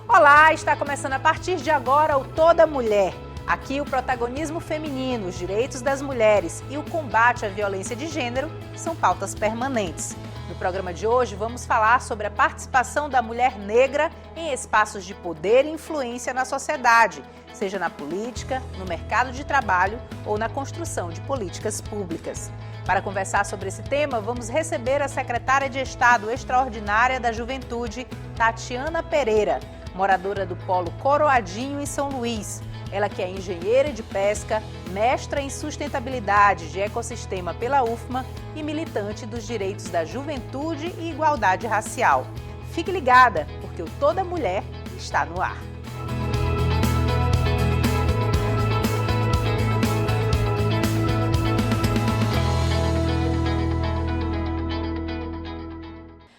Olá, está começando a partir de agora o Toda Mulher. Aqui o protagonismo feminino, os direitos das mulheres e o combate à violência de gênero são pautas permanentes. No programa de hoje vamos falar sobre a participação da mulher negra em espaços de poder e influência na sociedade, seja na política, no mercado de trabalho ou na construção de políticas públicas. Para conversar sobre esse tema, vamos receber a secretária de Estado Extraordinária da Juventude, Tatiana Pereira, moradora do Polo Coroadinho, em São Luís. Ela que é engenheira de pesca, mestra em sustentabilidade de ecossistema pela UFMA e militante dos direitos da juventude e igualdade racial. Fique ligada, porque o Toda Mulher está no ar.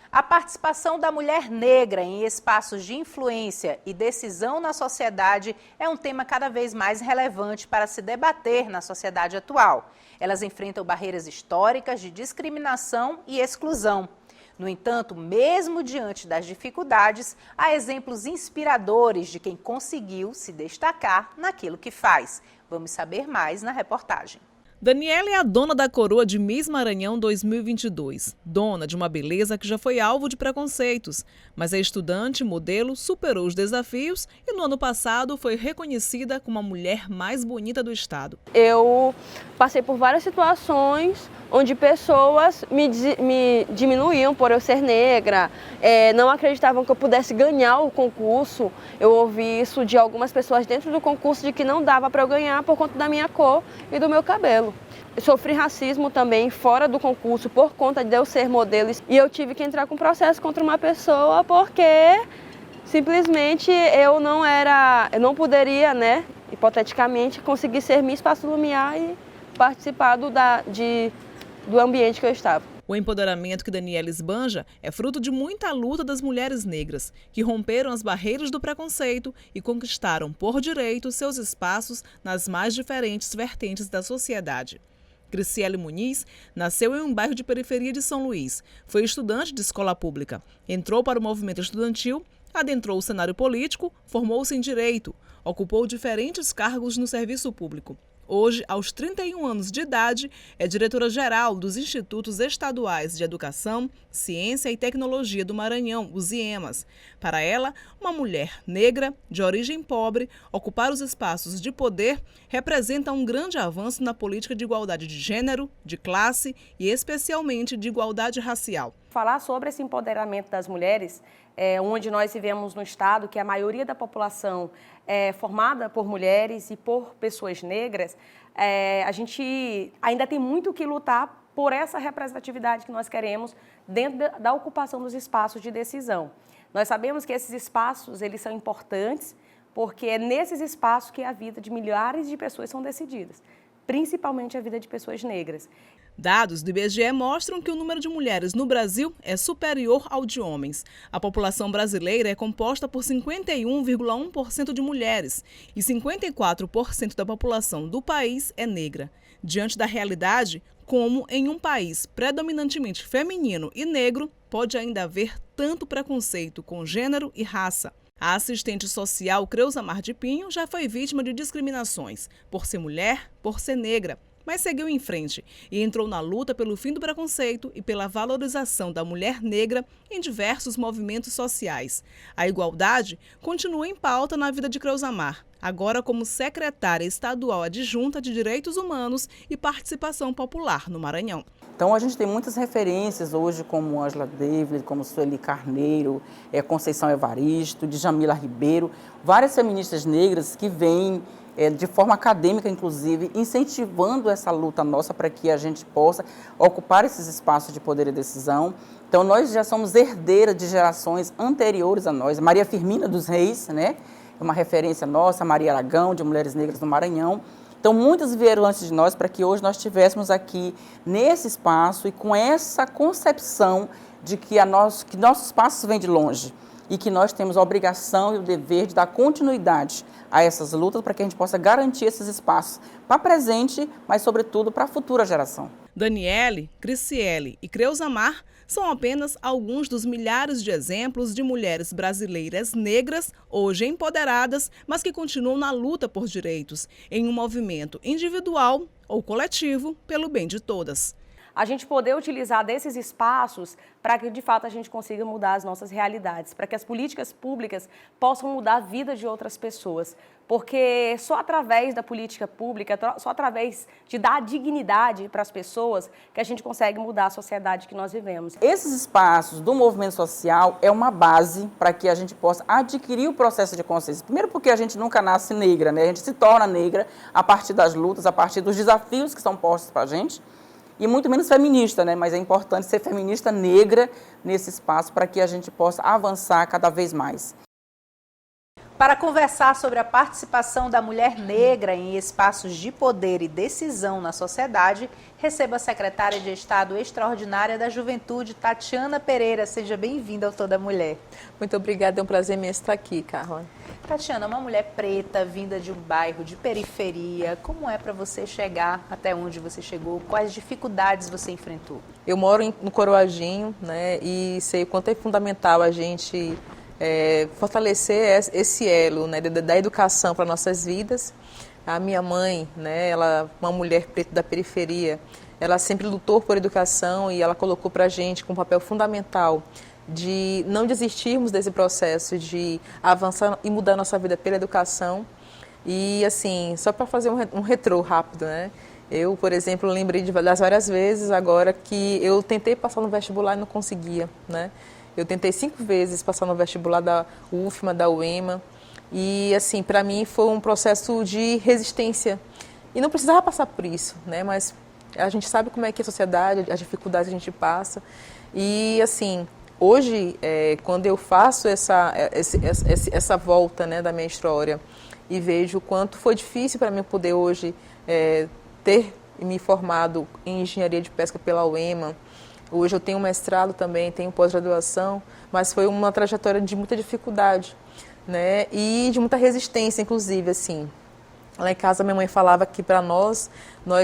A participação da mulher negra em espaços de influência e decisão na sociedade é um tema cada vez mais relevante para se debater na sociedade atual. Elas enfrentam barreiras históricas de discriminação e exclusão. No entanto, mesmo diante das dificuldades, há exemplos inspiradores de quem conseguiu se destacar naquilo que faz. Vamos saber mais na reportagem. Daniela é a dona da coroa de Miss Maranhão 2022, dona de uma beleza que já foi alvo de preconceitos, mas a estudante modelo superou os desafios e no ano passado foi reconhecida como a mulher mais bonita do estado. Eu passei por várias situações onde pessoas me diminuíam por eu ser negra, não acreditavam que eu pudesse ganhar o concurso. Eu ouvi isso de algumas pessoas dentro do concurso de que não dava para eu ganhar por conta da minha cor e do meu cabelo. Eu sofri racismo também fora do concurso por conta de eu ser modelo e eu tive que entrar com processo contra uma pessoa porque simplesmente eu não poderia, hipoteticamente, conseguir ser Miss Espaço Lumiar e participar do ambiente que eu estava. O empoderamento que Daniela esbanja é fruto de muita luta das mulheres negras, que romperam as barreiras do preconceito e conquistaram por direito seus espaços nas mais diferentes vertentes da sociedade. Criciele Muniz nasceu em um bairro de periferia de São Luís, foi estudante de escola pública, entrou para o movimento estudantil, adentrou o cenário político, formou-se em direito, ocupou diferentes cargos no serviço público. Hoje, aos 31 anos de idade, é diretora-geral dos Institutos Estaduais de Educação, Ciência e Tecnologia do Maranhão, os IEMAS. Para ela, uma mulher negra, de origem pobre, ocupar os espaços de poder representa um grande avanço na política de igualdade de gênero, de classe e especialmente de igualdade racial. Falar sobre esse empoderamento das mulheres, onde nós vivemos no estado, que a maioria da população é formada por mulheres e por pessoas negras, a gente ainda tem muito que lutar por essa representatividade que nós queremos dentro da ocupação dos espaços de decisão. Nós sabemos que esses espaços eles são importantes porque é nesses espaços que a vida de milhares de pessoas são decididas, principalmente a vida de pessoas negras. Dados do IBGE mostram que o número de mulheres no Brasil é superior ao de homens. A população brasileira é composta por 51,1% de mulheres e 54% da população do país é negra. Diante da realidade, como em um país predominantemente feminino e negro, pode ainda haver tanto preconceito com gênero e raça. A assistente social Creuza Mar de Pinho já foi vítima de discriminações por ser mulher, por ser negra, mas seguiu em frente e entrou na luta pelo fim do preconceito e pela valorização da mulher negra em diversos movimentos sociais. A igualdade continua em pauta na vida de Creuza Mar, agora como secretária estadual adjunta de Direitos Humanos e Participação Popular no Maranhão. Então a gente tem muitas referências hoje como Angela Davis, como Sueli Carneiro, Conceição Evaristo, Djamila Ribeiro, várias feministas negras que vêm de forma acadêmica, inclusive, incentivando essa luta nossa para que a gente possa ocupar esses espaços de poder e decisão. Então, nós já somos herdeiras de gerações anteriores a nós. Maria Firmina dos Reis, é uma referência nossa, Maria Aragão, de Mulheres Negras do Maranhão. Então, muitas vieram antes de nós para que hoje nós estivéssemos aqui nesse espaço e com essa concepção de que nossos passos vêm de longe e que nós temos a obrigação e o dever de dar continuidade a essas lutas para que a gente possa garantir esses espaços para presente, mas sobretudo para a futura geração. Daniele, Criciele e Creuza Mar são apenas alguns dos milhares de exemplos de mulheres brasileiras negras, hoje empoderadas, mas que continuam na luta por direitos, em um movimento individual ou coletivo pelo bem de todas. A gente poder utilizar desses espaços para que, de fato, a gente consiga mudar as nossas realidades, para que as políticas públicas possam mudar a vida de outras pessoas. Porque só através da política pública, só através de dar dignidade para as pessoas, que a gente consegue mudar a sociedade que nós vivemos. Esses espaços do movimento social é uma base para que a gente possa adquirir o processo de consciência. Primeiro porque a gente nunca nasce negra, né? A gente se torna negra a partir das lutas, a partir dos desafios que são postos para a gente. E muito menos feminista, né? Mas é importante ser feminista negra nesse espaço para que a gente possa avançar cada vez mais. Para conversar sobre a participação da mulher negra em espaços de poder e decisão na sociedade, receba a secretária de Estado Extraordinária da Juventude, Tatiana Pereira. Seja bem-vinda ao Toda Mulher. Muito obrigada, é um prazer imenso estar aqui, Carla. Tatiana, uma mulher preta, vinda de um bairro de periferia, como é para você chegar até onde você chegou? Quais dificuldades você enfrentou? Eu moro no Coroadinho, né, e sei o quanto é fundamental a gente fortalecer esse elo, né, da educação para nossas vidas. A minha mãe, né, ela, uma mulher preta da periferia, ela sempre lutou por educação e ela colocou para a gente com um papel fundamental de não desistirmos desse processo de avançar e mudar a nossa vida pela educação. E assim, só para fazer um retrô rápido, né? Eu, por exemplo, lembrei das várias vezes agora que eu tentei passar no vestibular e não conseguia, né? Eu tentei 5 vezes passar no vestibular da UFMA, da UEMA, e assim, para mim foi um processo de resistência. E não precisava passar por isso, né? Mas a gente sabe como é que é a sociedade, as dificuldades que a gente passa. E assim, hoje, quando eu faço essa volta, né, da minha história e vejo o quanto foi difícil para mim poder hoje ter me formado em engenharia de pesca pela UEMA. Hoje eu tenho mestrado também, tenho pós-graduação, mas foi uma trajetória de muita dificuldade, né, e de muita resistência, inclusive, assim. Lá em casa minha mãe falava que para nós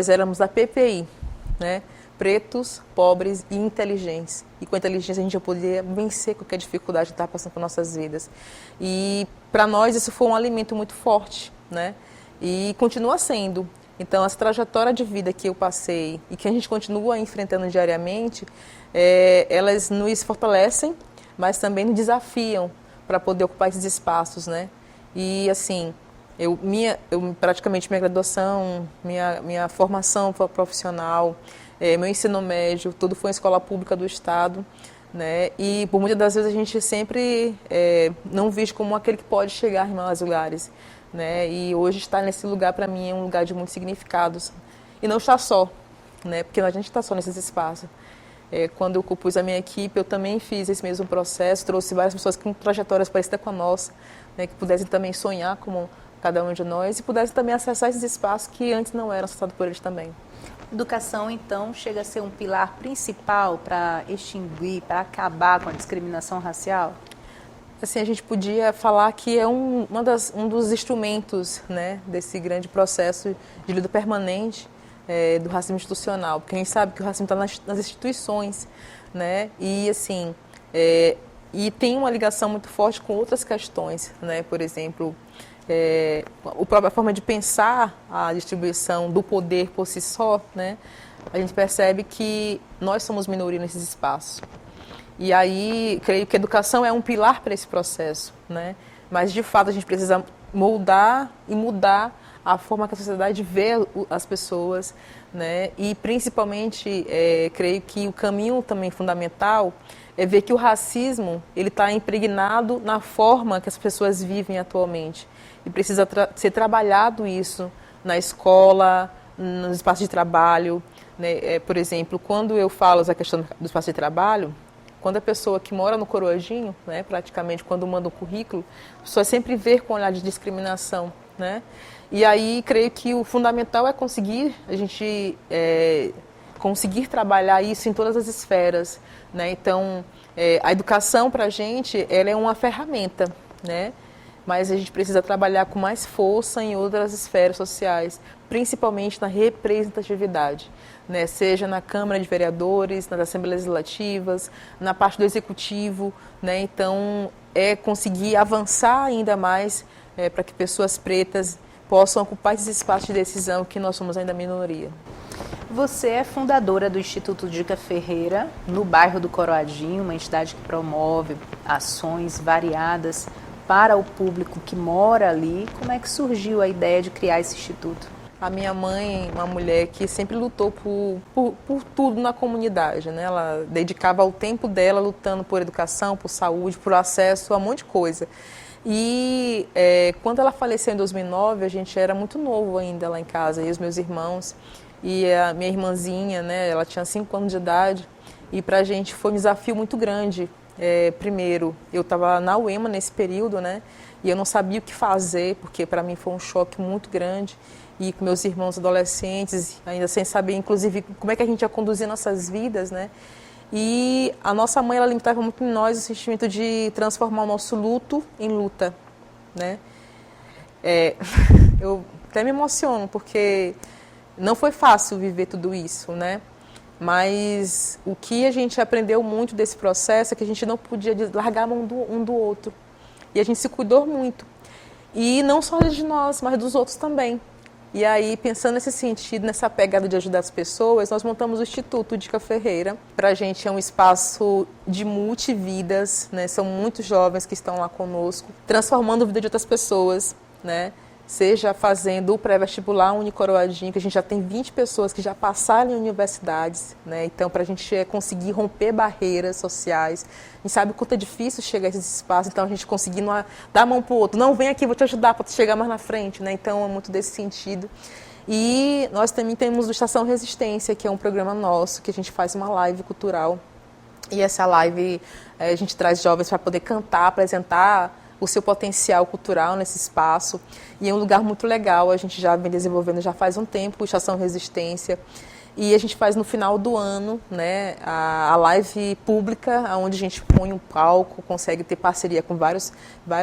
éramos a PPI, né, pretos, pobres e inteligentes. E com a inteligência a gente já poderia vencer qualquer dificuldade que está passando por nossas vidas. E para nós isso foi um alimento muito forte, né, e continua sendo. Então, essa trajetória de vida que eu passei e que a gente continua enfrentando diariamente, elas nos fortalecem, mas também nos desafiam para poder ocupar esses espaços, né? E, assim, praticamente minha graduação, minha formação profissional, meu ensino médio, tudo foi em escola pública do Estado, né? E, por muitas das vezes, a gente sempre não visto como aquele que pode chegar em mais lugares. Né? E hoje estar nesse lugar para mim é um lugar de muitos significados e não estar só, né? Porque a gente está só nesses espaços. Quando eu compus a minha equipe, eu também fiz esse mesmo processo, trouxe várias pessoas com trajetórias parecidas com a nossa, né? Que pudessem também sonhar como cada um de nós e pudessem também acessar esses espaços que antes não eram acessados por eles também. Educação, então, chega a ser um pilar principal para extinguir, para acabar com a discriminação racial? Assim, a gente podia falar que é um dos instrumentos, né, desse grande processo de luta permanente do racismo institucional, porque a gente sabe que o racismo está nas instituições, né, e assim, e tem uma ligação muito forte com outras questões, né, por exemplo, a própria forma de pensar a distribuição do poder por si só, né, a gente percebe que nós somos minoria nesses espaços. E aí, creio que a educação é um pilar para esse processo, né? Mas, de fato, a gente precisa moldar e mudar a forma que a sociedade vê as pessoas, né? E, principalmente, creio que o caminho também fundamental é ver que o racismo ele está impregnado na forma que as pessoas vivem atualmente. E precisa ser trabalhado isso na escola, nos espaços de trabalho, né? Por exemplo, quando eu falo essa questão do espaço de trabalho, quando a pessoa que mora no Coroadinho, né, praticamente quando manda um currículo, a pessoa sempre vê com um olhar de discriminação, né? E aí creio que o fundamental é a gente conseguir trabalhar isso em todas as esferas, né? Então, a educação para a gente ela é uma ferramenta, né? mas a gente precisa trabalhar com mais força em outras esferas sociais, principalmente na representatividade, né? Seja na Câmara de Vereadores, nas Assembleias Legislativas, na parte do Executivo, né? Então, conseguir avançar ainda mais para que pessoas pretas possam ocupar esses espaços de decisão que nós somos ainda minoria. Você é fundadora do Instituto Dica Ferreira, no bairro do Coroadinho, uma entidade que promove ações variadas para o público que mora ali. Como é que surgiu a ideia de criar esse instituto? A minha mãe, uma mulher que sempre lutou por tudo na comunidade, né? Ela dedicava o tempo dela lutando por educação, por saúde, por acesso a um monte de coisa. E quando ela faleceu em 2009, a gente era muito novo ainda lá em casa, e os meus irmãos. E a minha irmãzinha, né, ela tinha 5 anos de idade, e para a gente foi um desafio muito grande. Primeiro, eu estava na UEMA nesse período, né, e eu não sabia o que fazer, porque para mim foi um choque muito grande, e com meus irmãos adolescentes, ainda sem saber, inclusive, como é que a gente ia conduzir nossas vidas, né. E a nossa mãe, ela limitava muito em nós o sentimento de transformar o nosso luto em luta, né. Eu até me emociono, porque não foi fácil viver tudo isso, né? Mas o que a gente aprendeu muito desse processo é que a gente não podia largar a mão um do outro. E a gente se cuidou muito. E não só de nós, mas dos outros também. E aí, pensando nesse sentido, nessa pegada de ajudar as pessoas, nós montamos o Instituto Dica Ferreira. Para a gente é um espaço de multividas, né? São muitos jovens que estão lá conosco, transformando a vida de outras pessoas, né? Seja fazendo o pré-vestibular Unicoroadinho, que a gente já tem 20 pessoas que já passaram em universidades, né? Então, para a gente conseguir romper barreiras sociais, a gente sabe o quanto é difícil chegar a esses espaços, então a gente conseguindo dar a mão para o outro, não, vem aqui, vou te ajudar para chegar mais na frente, né? Então, é muito desse sentido. E nós também temos o Estação Resistência, que é um programa nosso, que a gente faz uma live cultural, e essa live a gente traz jovens para poder cantar, apresentar o seu potencial cultural nesse espaço, e é um lugar muito legal. A gente já vem desenvolvendo já faz um tempo o Estação Resistência, e a gente faz no final do ano, né, a live pública, onde a gente põe um palco, consegue ter parceria com várias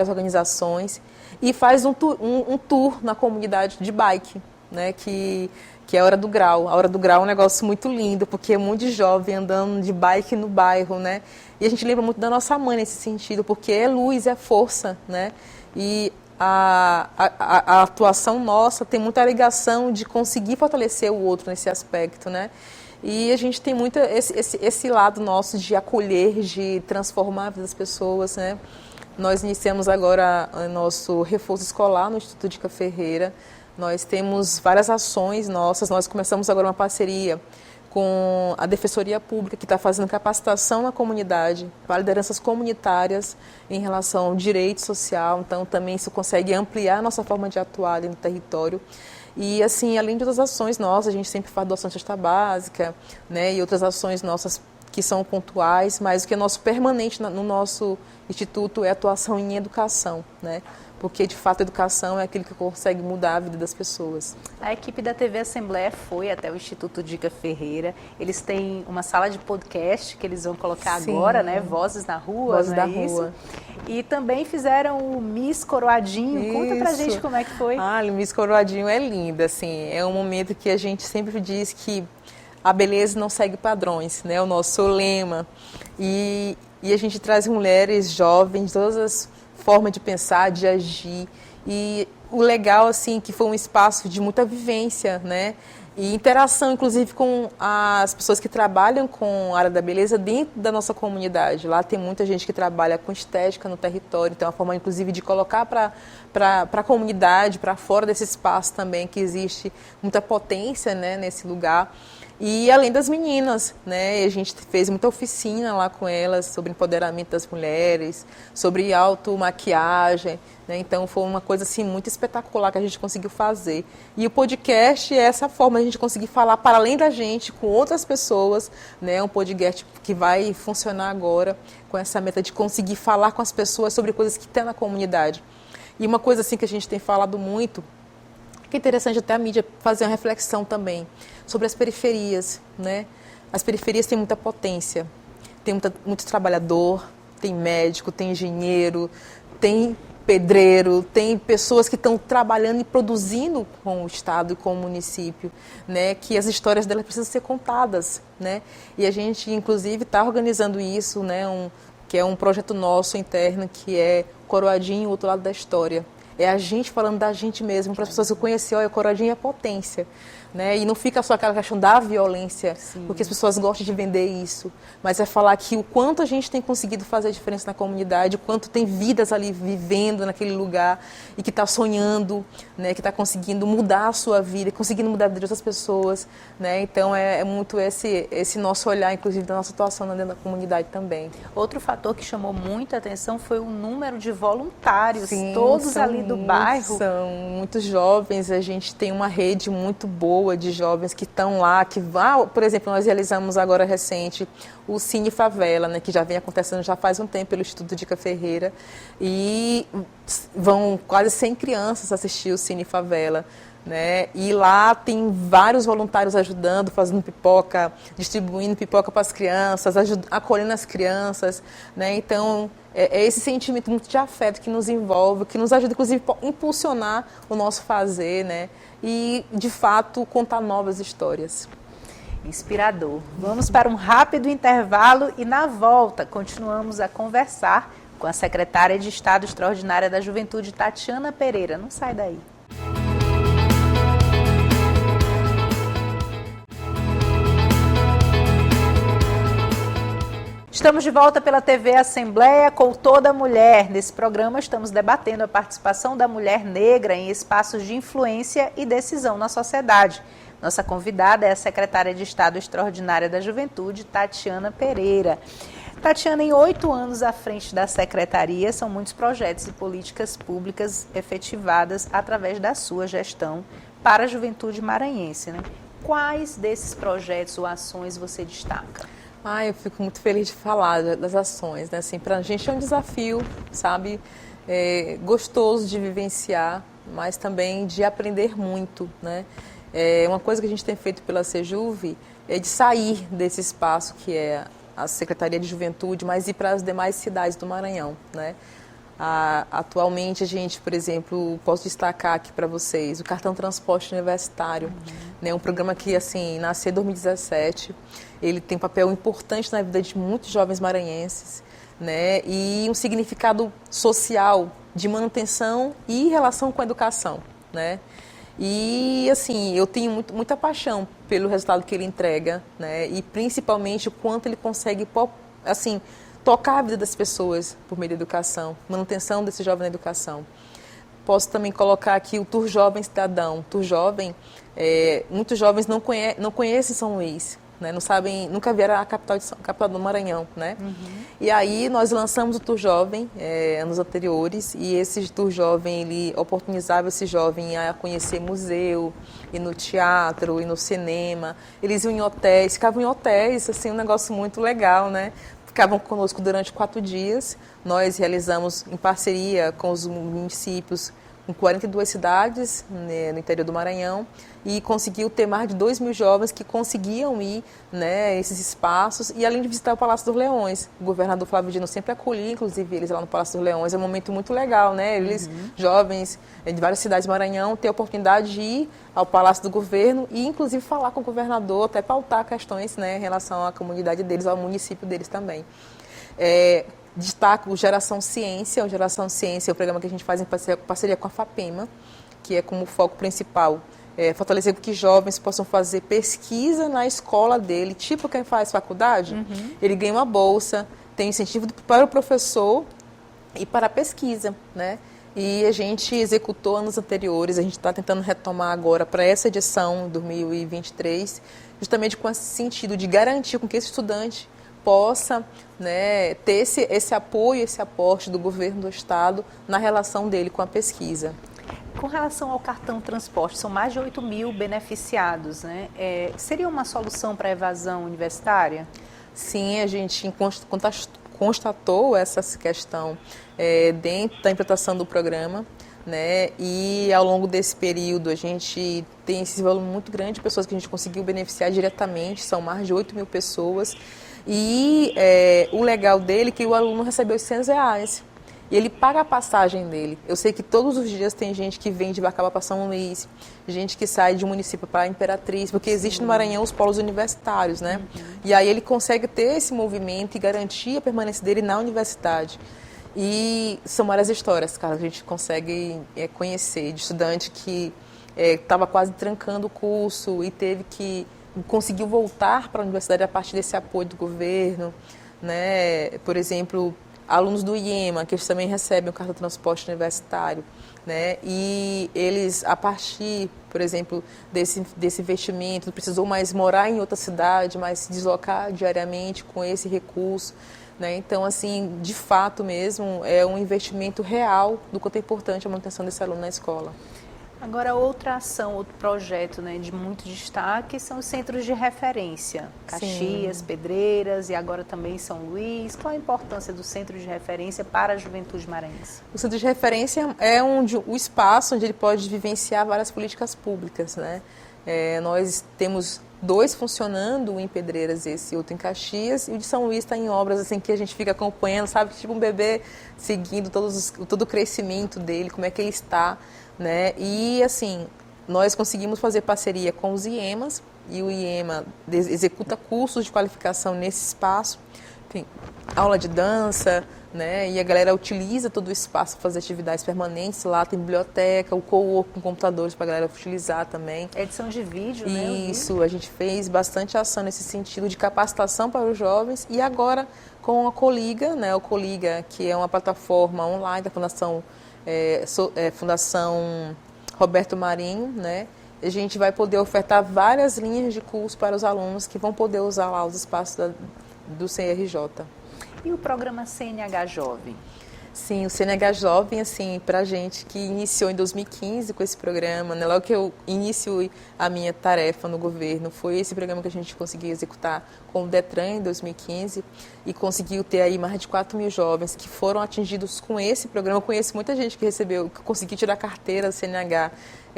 organizações, e faz um tour na comunidade de bike, né, que é a Hora do Grau. A Hora do Grau é um negócio muito lindo, porque é um monte de jovem andando de bike no bairro, né? E a gente lembra muito da nossa mãe nesse sentido, porque é luz, é força, né? E a atuação nossa tem muita ligação de conseguir fortalecer o outro nesse aspecto, né? E a gente tem muito esse lado nosso de acolher, de transformar a vida das pessoas, né? Nós iniciamos agora o nosso reforço escolar no Instituto Dica Ferreira. Nós temos várias ações nossas. Nós começamos agora uma parceria com a Defensoria Pública, que está fazendo capacitação na comunidade para lideranças comunitárias em relação ao direito social. Então, também isso consegue ampliar a nossa forma de atuar ali no território. E, assim, além de outras ações nossas, a gente sempre faz doação de cesta básica, né, e outras ações nossas que são pontuais, mas o que é nosso permanente no nosso instituto é a atuação em educação, né? Porque, de fato, a educação é aquilo que consegue mudar a vida das pessoas. A equipe da TV Assembleia foi até o Instituto Dica Ferreira. Eles têm uma sala de podcast que eles vão colocar Sim. agora, né? Vozes na Rua, Vozes da isso? Rua. E também fizeram o Miss Coroadinho. Conta pra Isso. gente como é que foi. O Miss Coroadinho é linda, assim. É um momento que a gente sempre diz que a beleza não segue padrões, né? O nosso lema. E a gente traz mulheres jovens, todas as forma de pensar, de agir, e o legal, assim, que foi um espaço de muita vivência, né, e interação, inclusive, com as pessoas que trabalham com a área da beleza dentro da nossa comunidade. Lá tem muita gente que trabalha com estética no território, então é uma forma, inclusive, de colocar para a comunidade, para fora desse espaço também, que existe muita potência, né, nesse lugar. E além das meninas, né, a gente fez muita oficina lá com elas sobre empoderamento das mulheres, sobre automaquiagem, né, então foi uma coisa assim muito espetacular que a gente conseguiu fazer. E o podcast é essa forma de a gente conseguir falar para além da gente, com outras pessoas, né, um podcast que vai funcionar agora com essa meta de conseguir falar com as pessoas sobre coisas que tem na comunidade. E uma coisa assim que a gente tem falado muito, que é interessante até a mídia fazer uma reflexão também sobre as periferias, né? As periferias têm muita potência, tem muito trabalhador, tem médico, tem engenheiro, tem pedreiro, tem pessoas que estão trabalhando e produzindo com o Estado e com o município, né, que as histórias delas precisam ser contadas, né, e a gente, inclusive, está organizando isso, né, que é um projeto nosso interno, que é Coroadinho, o outro lado da história. É a gente falando da gente mesmo, para as pessoas que conhecem, olha, Coroadinho é potência. Né? E não fica só aquela questão da violência, Sim. porque as pessoas gostam de vender isso, mas é falar que o quanto a gente tem conseguido fazer a diferença na comunidade, o quanto tem vidas ali vivendo naquele lugar e que está sonhando, né? Que está conseguindo mudar a sua vida, conseguindo mudar a vida de outras pessoas. Né? Então é muito esse nosso olhar, inclusive, da nossa atuação dentro da comunidade também. Outro fator que chamou muita atenção foi o número de voluntários, Sim, todos ali do bairro. São muitos jovens, a gente tem uma rede muito boa de jovens que estão lá, que vão, por exemplo, nós realizamos agora recente o Cine Favela, né, que já vem acontecendo já faz um tempo pelo Instituto Dica Ferreira, e vão quase 100 crianças assistir o Cine Favela. Né? E lá tem vários voluntários ajudando, fazendo pipoca, distribuindo pipoca para as crianças, acolhendo as crianças. Né? Então, é esse sentimento muito de afeto que nos envolve, que nos ajuda, inclusive, a impulsionar o nosso fazer, né? E, de fato, contar novas histórias. Inspirador. Vamos para um rápido intervalo e, na volta, continuamos a conversar com a secretária de Estado Extraordinária da Juventude, Tatiana Pereira. Não sai daí. Estamos de volta pela TV Assembleia com Toda Mulher. Nesse programa estamos debatendo a participação da mulher negra em espaços de influência e decisão na sociedade. Nossa convidada é a secretária de Estado Extraordinária da Juventude, Tatiana Pereira. Tatiana, em 8 anos à frente da secretaria, são muitos projetos e políticas públicas efetivadas através da sua gestão para a juventude maranhense, né? Quais desses projetos ou ações você destaca? Eu fico muito feliz de falar das ações, né? Assim, para a gente é um desafio, sabe? Gostoso de vivenciar, mas também de aprender muito, né? Uma coisa que a gente tem feito pela Sejuve é de sair desse espaço que é a Secretaria de Juventude, mas ir para as demais cidades do Maranhão, né? Atualmente a gente, por exemplo, posso destacar aqui para vocês o Cartão Transporte Universitário, né? Um programa que, assim, nasceu em 2017, ele tem um papel importante na vida de muitos jovens maranhenses, né? E um significado social de manutenção e relação com a educação, né? E, assim, eu tenho muita paixão pelo resultado que ele entrega, né? E principalmente o quanto ele consegue, assim, tocar a vida das pessoas por meio da educação, manutenção desse jovem na educação. Posso também colocar aqui o Tour Jovem Cidadão. O Tour Jovem, muitos jovens não conhecem São Luís, né? Não sabem, nunca vieram à capital do Maranhão, né? E aí nós lançamos o Tour Jovem anos anteriores, e esse Tour Jovem, ele oportunizava esse jovem a conhecer museu, ir no teatro, ir no cinema. Eles iam em hotéis, ficavam em hotéis, assim, um negócio muito legal, né? Ficavam conosco durante 4 dias. Nós realizamos em parceria com os municípios, com 42 cidades, né, no interior do Maranhão, e conseguiu ter mais de 2.000 jovens que conseguiam ir, né, esses espaços, e além de visitar o Palácio dos Leões. O governador Flávio Dino sempre acolhia, inclusive, eles lá no Palácio dos Leões. É um momento muito legal, né? Eles, jovens de várias cidades do Maranhão, ter a oportunidade de ir ao Palácio do Governo e, inclusive, falar com o governador, até pautar questões, né, em relação à comunidade deles, ao município deles também. Destaco o Geração Ciência. O Geração Ciência é um programa que a gente faz em parceria com a FAPEMA, que é como foco principal fortalecer que jovens possam fazer pesquisa na escola dele, tipo quem faz faculdade. Ele ganha uma bolsa, tem incentivo para o professor e para a pesquisa, né? E a gente executou anos anteriores, a gente está tentando retomar agora para essa edição, 2023, justamente com esse sentido de garantir com que esse estudante possa, né, ter esse apoio, esse aporte do governo do estado na relação dele com a pesquisa. Com relação ao cartão transporte, são mais de 8.000 beneficiados, né? Seria uma solução para a evasão universitária? Sim, a gente constatou essa questão dentro da implantação do programa, né? E ao longo desse período a gente tem esse volume muito grande de pessoas que a gente conseguiu beneficiar diretamente, são mais de 8.000 pessoas. E o legal dele é que o aluno recebeu R$800. e ele paga a passagem dele. Eu sei que todos os dias tem gente que vem de Bacaba para São Luís, gente que sai de um município para Imperatriz, porque existe no Maranhão os polos universitários, né? E aí ele consegue ter esse movimento e garantir a permanência dele na universidade. E são várias histórias, cara, que a gente consegue conhecer, de estudante que estava quase trancando o curso e conseguiu voltar para a universidade a partir desse apoio do governo, né? Por exemplo, alunos do IEMA, que eles também recebem o cartão de transporte universitário, né? E eles, a partir, por exemplo, desse investimento, não precisou mais morar em outra cidade, mas se deslocar diariamente com esse recurso, né? Então, assim, de fato mesmo, é um investimento real do quanto é importante a manutenção desse aluno na escola. Agora, outra ação, outro projeto, né, de muito destaque são os centros de referência. Caxias, Sim. Pedreiras e agora também São Luís. Qual a importância do centro de referência para a juventude maranhense? O centro de referência é o espaço onde ele pode vivenciar várias políticas públicas, né? Nós temos 2 funcionando, em Pedreiras e esse outro em Caxias, e o de São Luís está em obras assim que a gente fica acompanhando, sabe? Tipo um bebê seguindo todo o crescimento dele, como é que ele está, né? E assim, nós conseguimos fazer parceria com os IEMAs, e o IEMA executa cursos de qualificação nesse espaço, tem aula de dança, né? E a galera utiliza todo o espaço para fazer atividades permanentes. Lá tem biblioteca, o co-work com computadores para a galera utilizar também. Edição de vídeo, né? Isso, a gente fez bastante ação nesse sentido de capacitação para os jovens. E agora com a Coliga, né? O Coliga, que é uma plataforma online da Fundação Roberto Marinho, né? A gente vai poder ofertar várias linhas de curso para os alunos que vão poder usar lá os espaços do CRJ. E o programa CNH Jovem? Sim, o CNH Jovem, assim, para a gente que iniciou em 2015 com esse programa, né? Logo que eu iniciei a minha tarefa no governo, foi esse programa que a gente conseguiu executar com o Detran em 2015 e conseguiu ter aí mais de 4.000 jovens que foram atingidos com esse programa. Eu conheço muita gente que conseguiu tirar a carteira do CNH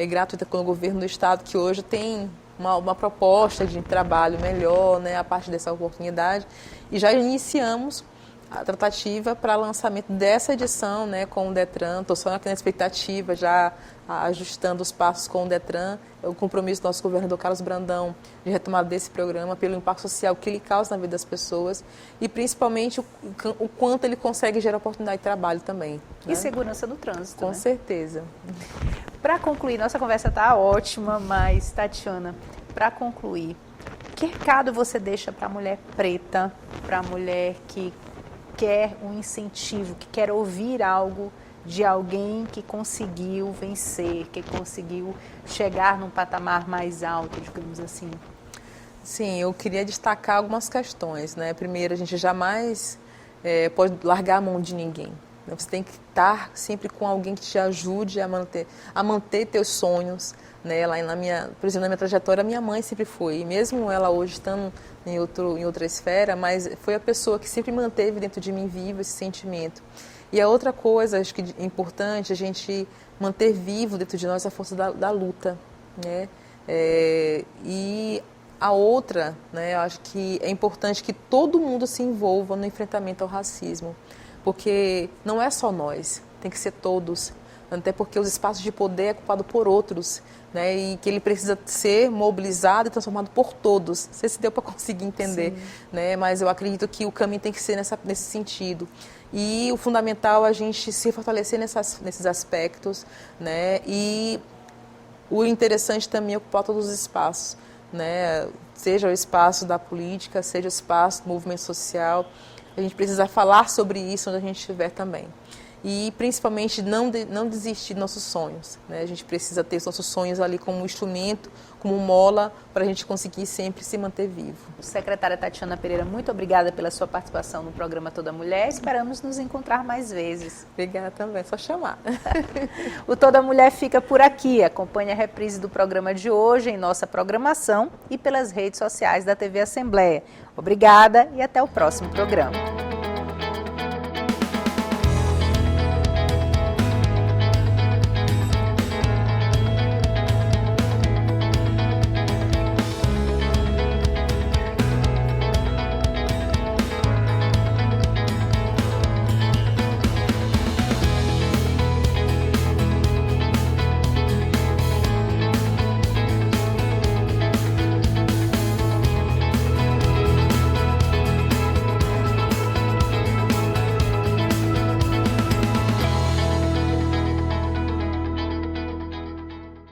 gratuita com o governo do estado, que hoje tem uma proposta de trabalho melhor, né, a partir dessa oportunidade, e já iniciamos a tratativa para lançamento dessa edição, né, com o Detran. Estou só aqui na expectativa, já ajustando os passos com o Detran, o compromisso do nosso governador Carlos Brandão de retomada desse programa pelo impacto social que ele causa na vida das pessoas e principalmente o quanto ele consegue gerar oportunidade de trabalho também. E segurança do trânsito, com né? certeza. Para concluir, nossa conversa está ótima, mas, Tatiana, para concluir, que recado você deixa para a mulher preta, para a mulher que quer um incentivo, que quer ouvir algo de alguém que conseguiu vencer, que conseguiu chegar num patamar mais alto, digamos assim? Sim, eu queria destacar algumas questões, né? Primeiro, a gente jamais pode largar a mão de ninguém. Você tem que estar sempre com alguém que te ajude a manter teus sonhos, né? Lá por exemplo, na minha trajetória, minha mãe sempre foi, e mesmo ela hoje estando em outra esfera, mas foi a pessoa que sempre manteve dentro de mim vivo esse sentimento. E a outra coisa, acho que é importante a gente manter vivo dentro de nós a força da luta, né? E a outra, né, eu acho que é importante que todo mundo se envolva no enfrentamento ao racismo, porque não é só nós, tem que ser todos, até porque os espaços de poder é ocupado por outros, né, e que ele precisa ser mobilizado e transformado por todos. Não sei se deu para conseguir entender, né, mas eu acredito que o caminho tem que ser nesse sentido. E o fundamental é a gente se fortalecer nesses aspectos, né, e o interessante também é ocupar todos os espaços, né, seja o espaço da política, seja o espaço do movimento social. A gente precisa falar sobre isso onde a gente estiver também. E, principalmente, não desistir de nossos sonhos, né? A gente precisa ter os nossos sonhos ali como instrumento, como mola, para a gente conseguir sempre se manter vivo. Secretária Tatiana Pereira, muito obrigada pela sua participação no programa Toda Mulher. Esperamos nos encontrar mais vezes. Obrigada também, só chamar. O Toda Mulher fica por aqui. Acompanhe a reprise do programa de hoje em nossa programação e pelas redes sociais da TV Assembleia. Obrigada e até o próximo programa.